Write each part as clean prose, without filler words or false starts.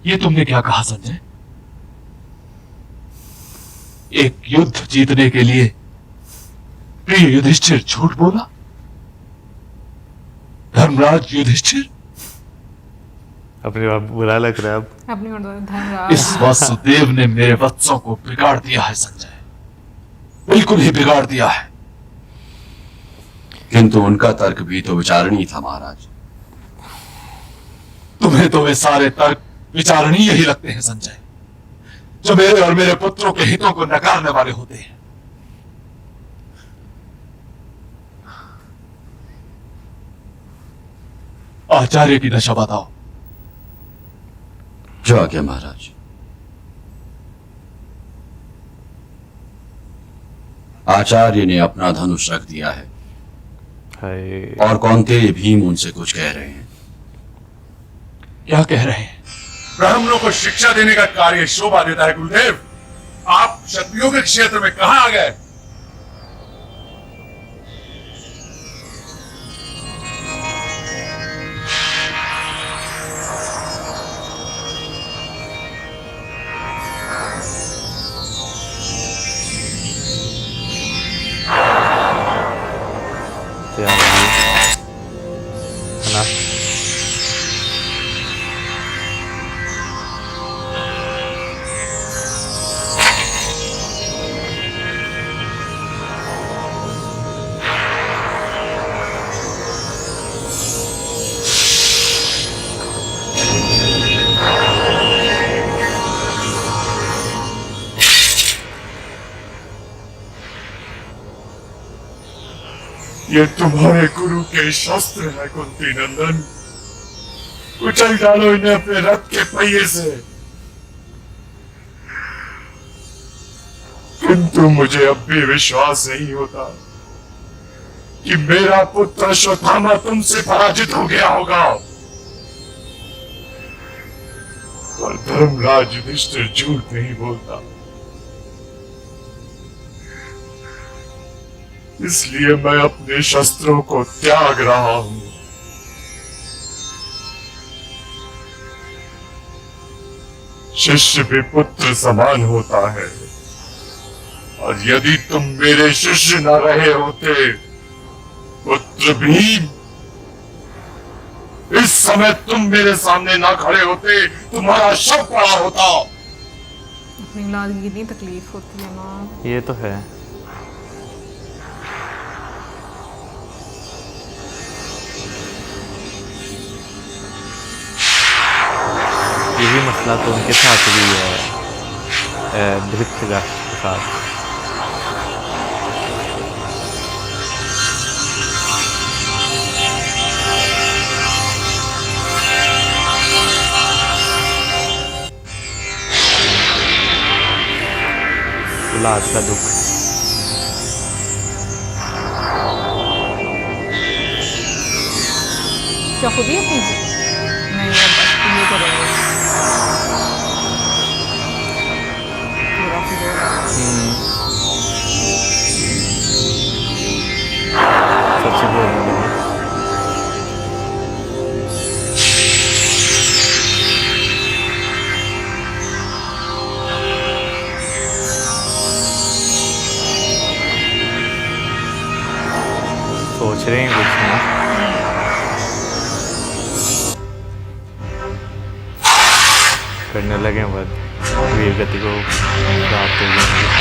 ये तुमने क्या कहा संजय? एक युद्ध जीतने के लिए प्रिय युधिष्ठिर झूठ बोला? धर्मराज युधिष्ठिर? अपनी बात बुरा लग रहा है अब। अपनी और धर्मराज। इस वासुदेव ने मेरे वत्सों को बिगाड़ दिया है संजय, बिल्कुल ही बिगाड़ दिया है। किंतु उनका तर्क भी तो विचारणीय था महाराज। तुम्हें तो वे सारे तर्क विचारणीय ही लगते हैं संजय, जो मेरे और मेरे पुत्रों के हितों को नकारने वाले होते हैं। आचार्य की दशा बताओ। जो आज्ञा महाराज। आचार्य ने अपना धनुष रख दिया है और कौन्तेय भीम उनसे कुछ कह रहे हैं। क्या कह रहे हैं? ब्राह्मणों को शिक्षा देने का कार्य शोभा देता है गुरुदेव। आप क्षत्रियों के क्षेत्र में कहां आ गए? ये तुम्हारे गुरु के शस्त्र है कुंती नंदन। कुचल डालो इन्हें अपने रथ के पहिए से। किंतु मुझे अब भी विश्वास नहीं होता कि मेरा पुत्र अश्वत्थामा तुमसे पराजित हो गया होगा। पर धर्मराज युधिष्ठिर झूठ नहीं बोलता, इसलिए मैं अपने शस्त्रों को त्याग रहा हूं। शिष्य भी पुत्र समान होता है, और यदि तुम मेरे शिष्य न रहे होते पुत्र भीम, इस समय तुम मेरे सामने ना खड़े होते, तुम्हारा शव पड़ा होता। अपनी लाज की इतनी तकलीफ होती है ना। ये तो है। यही मसला तो उनके साथ भी है, धृतराष्ट्र के साथ। औलाद का दुख। क्या खुद ही अपनी नहीं है, बस ये करेंगे। सबसे बोलना सोच रहे हैं कुछ ना। करने लगे बद वीर गति को प्राप्त हो जाएंगे।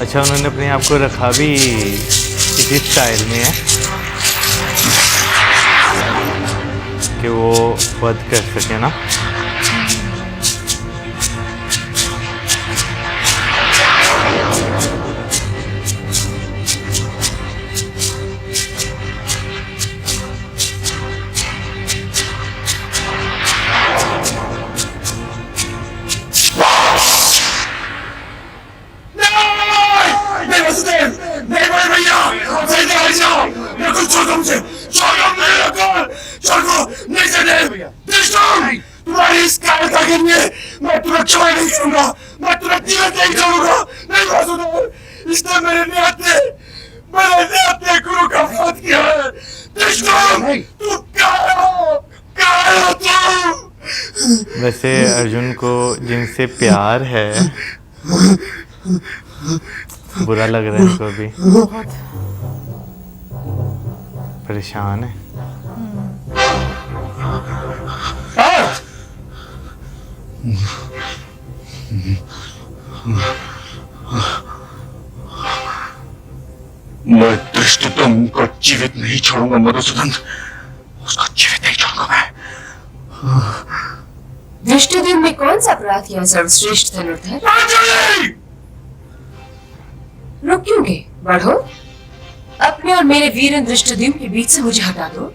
अच्छा, उन्होंने अपने आप को रखा भी इसी स्टाइल में है कि वो वध कर सके ना। तुम्हारी इस कायरता के लिए मैं तुम्हें क्षमा नहीं करूंगा, मैं तुम्हें जीवन नहीं छोड़ूंगा। नहीं वासुदेव, इसने मेरे नियत गुरु का अपराध किया है। दुष्ट, तू क्या हो? क्या हो तू? वैसे अर्जुन को जिनसे प्यार है बुरा लग रहा है इनको भी, बहुत परेशान है। मैं दृष्टिद्युम्न को जीवित नहीं छोड़ूंगा मधुसूदन, उसको जीवित नहीं छोड़ूंगा मैं। दृष्टिद्युम्न में कौन सा अपराध किया सर्वश्रेष्ठ धनुर्धर? रुक क्यों गए? बढ़ो, अपने और मेरे वीर दृष्टिद्युम्न के बीच से मुझे हटा दो।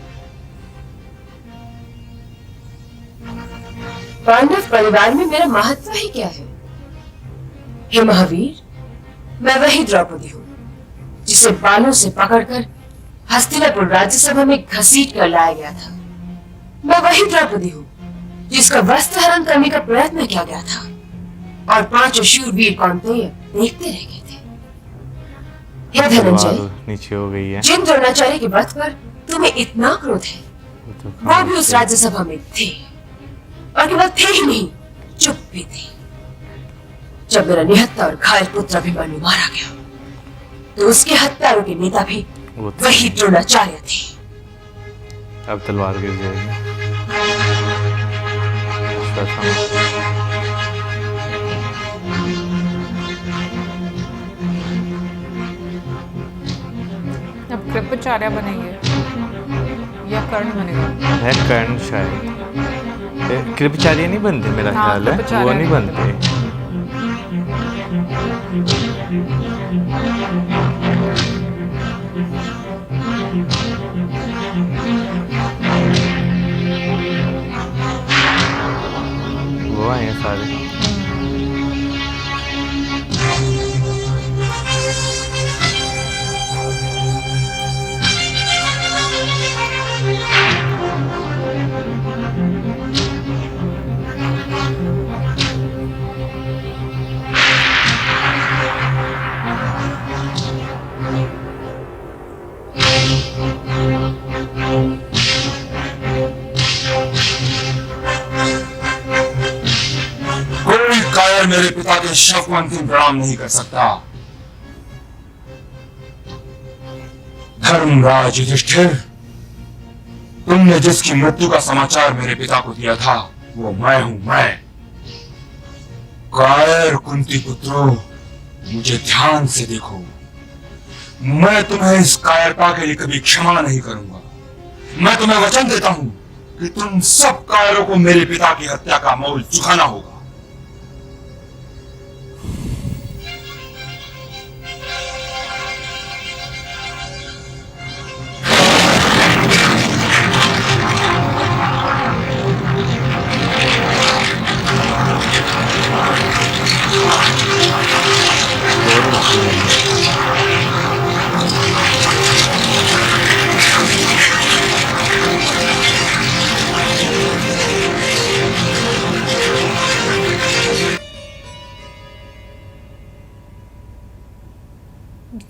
पांडव परिवार में मेरा महत्व ही क्या है? हे महावीर, मैं वही द्रौपदी हूँ जिसे बालों से पकड़कर हस्तिनापुर राज्यसभा में घसीट कर लाया गया था। मैं वही द्रौपदी हूँ जिसका वस्त्र हरण करने का प्रयत्न किया गया था और 5 शूरवीर कौन्तेय देखते रह गए थे। हे धनंजय, नीचे हो गई है। जिन द्रोणाचार्य के वध पर तुम्हें इतना क्रोध है, वो भी उस राज्यसभा में थे, और केवल थे ही नहीं, चुप भी थे। जब मेरा निहत्था और घायल पुत्र अभिमन्यु मारा गया, तो उसके हत्यारों के नेता भी वही द्रोणाचार्य थे। अब तलवार गिर जाएगी। अब कृपाचार्य बनेंगे या कर्ण बनेगा? है कर्ण शायद। कृपाचार्य नहीं बनते मेरा हाँ, ख्याल है, कृपाचार्य वो नहीं बनते। वो आए हैं सारे। कोई कायर मेरे पिता के शव को अंतिम प्रणाम नहीं कर सकता। धर्मराज युधिष्ठिर, तुमने जिसकी मृत्यु का समाचार मेरे पिता को दिया था, वो मैं हूं, मैं। कायर कुंती पुत्रों, मुझे ध्यान से देखो। मैं तुम्हें इस कायरता के लिए कभी क्षमा नहीं करूंगा। मैं तुम्हें वचन देता हूं कि तुम सब कायरों को मेरे पिता की हत्या का मोल चुकाना होगा।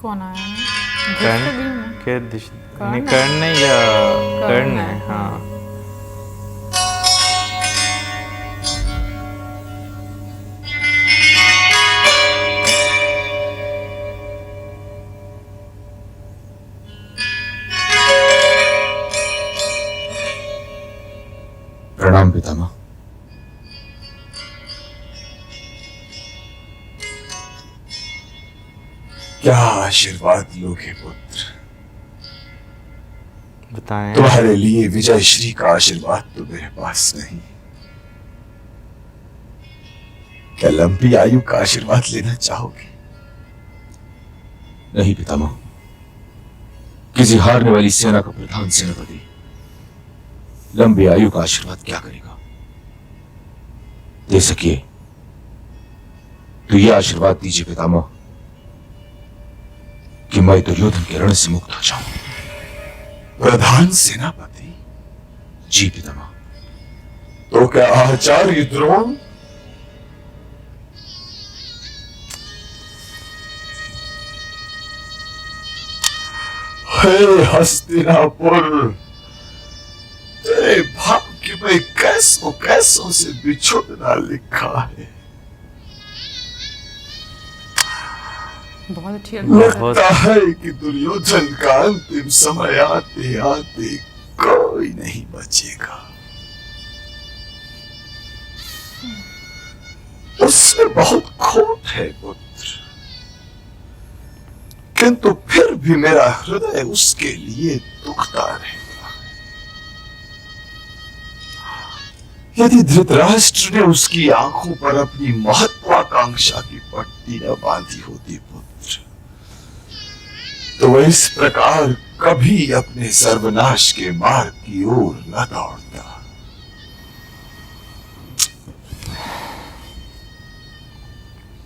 कौन आया है? कर्ण के नहीं, कर्ण नहीं या कर्ण है। हाँ, प्रणाम पितामह। क्या आशीर्वाद लोगे पुत्र? बताएं। तुम्हारे लिए विजय श्री का आशीर्वाद तो मेरे पास नहीं। क्या लंबी आयु का आशीर्वाद लेना चाहोगे? नहीं पितामह, किसी हारने वाली सेना का प्रधान सेनापति लंबी आयु का आशीर्वाद क्या करेगा? दे सकिए तो यह आशीर्वाद दीजिए पितामह कि मैं दुर्योधन के रण से मुक्त हो जाऊं। प्रधान सेनापति? जी पितामह। तो क्या आचार्य द्रोण? हे हस्तिनापुर, तेरे भाग्य में कैसे कैसों कैसों से बिछुड़ना लिखा है। बहुत अच्छी लगता है कि दुर्योधन का अंतिम समय आते आते कोई नहीं बचेगा। उसमें बहुत खोट है पुत्र, किंतु फिर भी मेरा हृदय उसके लिए दुखता रहता है। यदि धृतराष्ट्र ने उसकी आंखों पर अपनी महत्वाकांक्षा की पट्टी न बांधी होती पुत्र, तो वह इस प्रकार कभी अपने सर्वनाश के मार्ग की ओर न दौड़ता।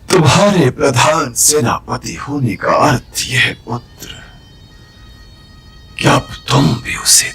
तुम्हारे प्रधान सेनापति होने का अर्थ यह पुत्र कि अब तुम भी उसे